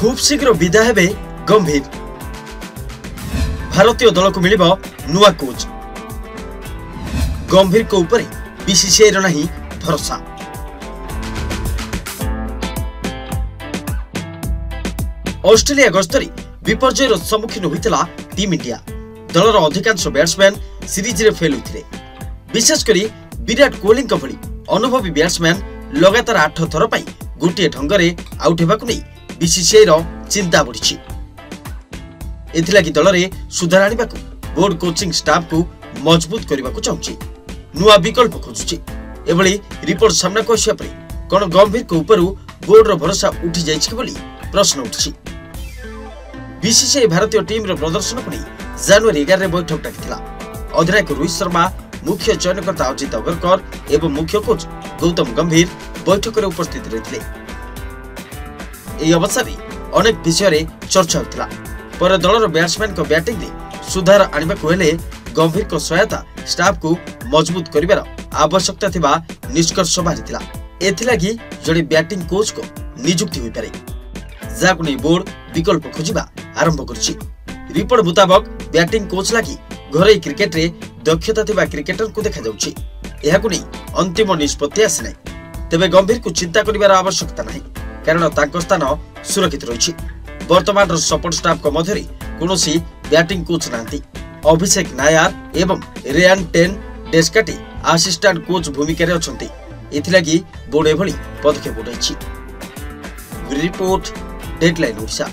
खूब शीघ्र विदा हेबे गंभीर। भारतीय दल को मिलिबो नुआ कोच। गंभीर को ऊपर बीसीसीआई रो नहीं भरोसा। ऑस्ट्रेलिया गस्तरी विपर्जयर सम्मुखीन होइतला टीम इंडिया। दलर अधिकांश बैट्समैन सीरीज रे फेल होइथिले। विशेषकर विराट कोहली भली अनुभवी बैट्समैन लगातार 8 थर पई गोटे ढंगरे आउट हेबाकु नै बीसीसीआई रो चिंता बढ़ी। एथिलागि दलरे सुधार आनिबाकु बोर्ड कोचिंग स्टाफ को मजबूत करबाकु चाहुछि, नुआ विकल्प खोजुछि। एभली रिपोर्ट सामना को आसिया परे कोन गंभीर को ऊपर बोर्ड रो भरोसा उठी जाइछि कि बोली प्रश्न उठछि। बीसीसीआई भारतीय टीम रो प्रदर्शन को जनवरी 11 रे बैठक डाकिथिला। अधिनायक रोहित शर्मा, मुख्य चयनकर्ता अजित अगरकर एवं मुख्य कोच गौतम गंभीर बैठक रे उपस्थित रहिथिले। एही अवसर रे अनेक विषय रे चर्चा होइतिला। पर दलर बैट्समैन को बैटिंग रे सुधार आनिबाकु हेले गंभीर को सहायता स्टाफ को मजबूत करिवार आवश्यकता थिबा निष्कर्ष बाहिरिथिला। एथिलागि जड़े बैटिंग कोच को नियुक्ति होई पारे, जाकु नै बोर्ड विकल्प खोजिबा आरंभ करछि। रिपोर्ट मुताबक बैटिंग कोच लागि घरै क्रिकेट रे दक्षता थिबा क्रिकेटर को देखा जाउछि। एहाकु नै अंतिम निष्पत्ति आसी नै। तबे गंभीर को चिंता करिवार आवश्यकता नाही, कारण तांको स्थान सुरक्षित रहिछि। वर्तमान रो सपोर्ट स्टाफ को मध्यरे कोनोसी बैटिंग कोच नांती। अभिषेक नायर एवं रेयान टेन डेस्काटी असिस्टेंट कोच भूमिका रे अछंती। एथिलागि बोर्ड एभली पदक्षेप उठाइछि। Report deadline Odisha.